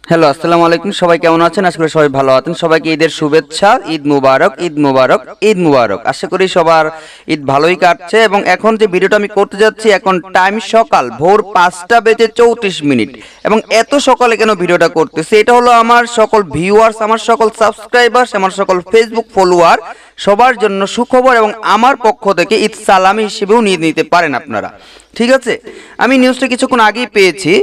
Hello, আসসালামু আলাইকুম। সবাই কেমন আছেন? আশা করি সবাই ভালো আছেন। সবাইকে ঈদের শুভেচ্ছা। ঈদ মুবারক, ঈদ মুবারক, ঈদ মুবারক। আশা করি সবার ঈদ ভালোই কাটছে। এবং এখন যে ভিডিওটা আমি করতে যাচ্ছি, এখন টাইম সকাল ভোর 5:34 এবং এত সকালে কেন ভিডিওটা করতেছি, এটা হলো আমার সকল ভিউয়ার্স, আমার সকল সাবস্ক্রাইবার্স, আমার সকল ফেসবুক ফলোয়ার সবার জন্য সুখবর এবং আমার পক্ষ থেকে ঈদ সালামি হিসেবেও নিয়ে নিতে পারেন আপনারা। ঠিক আছে, আমি নিউজটা কিছুক্ষণ আগেই পেয়েছি,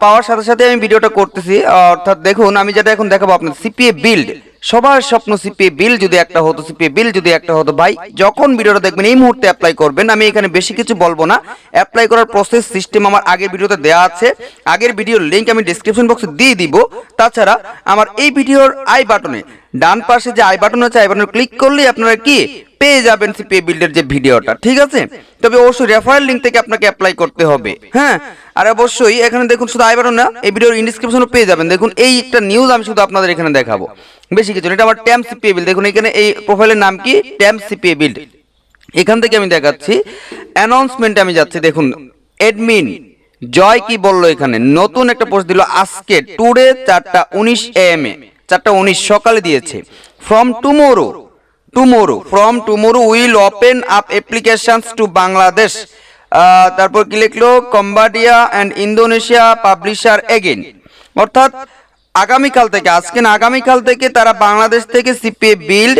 পাওয়ার সাথে সাথে আমি ভিডিওটা করতেছি। অর্থাৎ দেখুন, আমি যেটা এখন দেখাবো আপনার সিপিএ বিল্ড, সবার স্বপ্ন সিপিএ বিল যদি একটা হতো, সিপিএ বিল যদি একটা হতো। ভাই যখন ভিডিওটা দেখবেন এই মুহূর্তে অ্যাপ্লাই করবেন। আমি এখানে বেশি কিছু বলবো না, অ্যাপ্লাই করার প্রসেস সিস্টেম আমার আগের ভিডিওতে দেওয়া আছে। আগের ভিডিওর লিঙ্ক আমি ডেসক্রিপশন বক্সে দিয়ে দিব। তাছাড়া আমার এই ভিডিওর আই বাটনে ডান পাশে যে আই বাটন আছে, আই বাটনে ক্লিক করলেই আপনারা কি পেয়ে যাবেন সিপিএ বিল্ডের যে ভিডিওটা। ঠিক আছে, তবে অবশ্যই রেফারেল লিঙ্ক থেকে আপনাকে অ্যাপ্লাই করতে হবে। হ্যাঁ, আর অবশ্যই এখানে দেখুন, শুধু আই বাটন না, এই ভিডিওর ইনডিসক্রিপশনও পেয়ে যাবেন। দেখুন, এই একটা নিউজ আমি শুধু আপনাদের এখানে দেখাবো, বেশি কিছু না। এটা আমার ট্যাম্প সিপিএ বিল্ড। দেখুন এখানে এই প্রোফাইলের নাম কি, ট্যাম্প সিপিএ বিল্ড। এখান থেকে আমি দেখাচ্ছি, অ্যানাউন্সমেন্টে আমি যাচ্ছি। দেখুন অ্যাডমিন জয় কি বললো, এখানে নতুন একটা পোস্ট দিল আজকে, টুডে 4:19 AM, 4:19 সকালে দিয়েছে। From tomorrow will open up applications to Bangladesh. তারপর কি লিখলো, Cambodia and Indonesia publisher again. অর্থাৎ আগামীকাল থেকে, আজকে না, আগামীকাল থেকে তারা বাংলাদেশ থেকে সিপিএ বিল্ড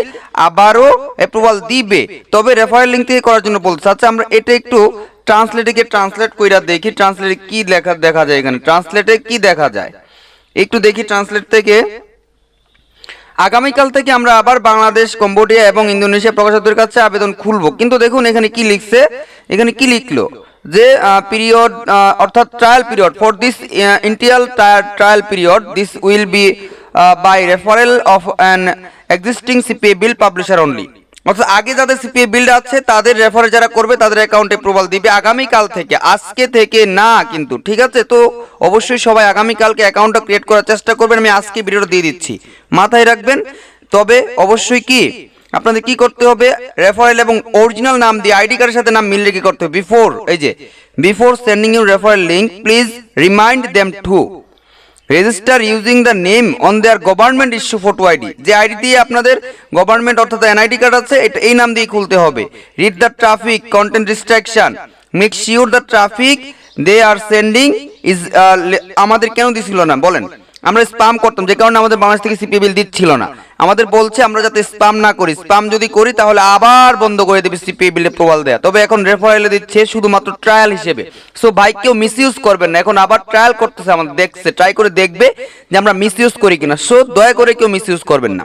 আবারও অ্যাপ্রুভাল দিবে। তবে রেফারেল লিঙ্ক থেকে করার জন্য বলছে। আচ্ছা, আমরা এটা একটু ট্রান্সলেট কইরা দেখি, ট্রান্সলেটে কি দেখা যায়। এখানে ট্রান্সলেটে কি দেখা যায় একটু দেখি। ট্রান্সলেট থেকে আগামীকাল থেকে আমরা আবার বাংলাদেশ, কম্বোডিয়া এবং ইন্দোনেশিয়া প্রকাশকদের কাছে আবেদন খুলবো। কিন্তু দেখুন এখানে কি লিখছে, এখানে কি লিখলো যে পিরিয়ড, অর্থাৎ trial period for this initial trial period, this will be by referral of an existing CPA bill publisher only. অর্থাৎ আগে যাদের সিপিএ বিল্ড আছে তাদের রেফারেল যারা করবে তাদের অ্যাকাউন্টে অ্যাপ্রুভাল দিবে আগামীকাল থেকে, আজকে থেকে না কিন্তু। ঠিক আছে, তো অবশ্যই সবাই আগামীকালকে অ্যাকাউন্টটা ক্রিয়েট করার চেষ্টা করবেন। আমি আজকে ভিডিওটা দিয়ে দিচ্ছি, মাথায় রাখবেন। তবে অবশ্যই কি আপনাদের কি করতে হবে, রেফারেল এবং অরিজিনাল নাম দিয়ে আইডি কার্ডের সাথে নাম মিল রেখে করতে হবে। Before sending you referral link, please remind them to register using the name on their government issue photo ID. যে আইডি দিয়ে আপনাদের গভর্নমেন্ট অর্থাৎ এনআইডি কার্ড আছে, এটা এই নাম দিয়ে খুলতে হবে। Read the traffic content restriction, make sure the traffic they are sending is. আমাদের কেন দিছিল না বলেন? আমরা স্প্যাম করতাম, যে কারণে আমাদের বাংলাদেশ থেকে সিপিএ বিল দিচ্ছিল না। আমাদের বলছে আমরা যাতে স্প্যাম না করি, স্প্যাম যদি করি তাহলে আবার বন্ধ করে দেবে সিপিএ বিলে প্রবাল দেয়া। তবে এখন রেফারেলে দিচ্ছে শুধুমাত্র ট্রায়াল হিসেবে। সো ভাই কেউ মিসইউজ করবেন না, এখন আবার ট্রায়াল করতেছে, আমাদের দেখছে, ট্রাই করে দেখবে যে আমরা মিসইউজ করি কিনা। সো দয়া করে কেউ মিসইউজ করবেন না,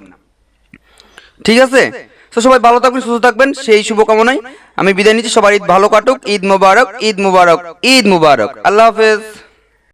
ঠিক আছে? তো সবাই ভালো থাকবেন, সুস্থ থাকবেন, সেই শুভকামনায় আমি বিদায় নিচ্ছি। সবার ঈদ ভালো কাটুক। ঈদ মুবারক, ঈদ মুবারক, ঈদ মুবারক। আল্লাহ হাফেজ।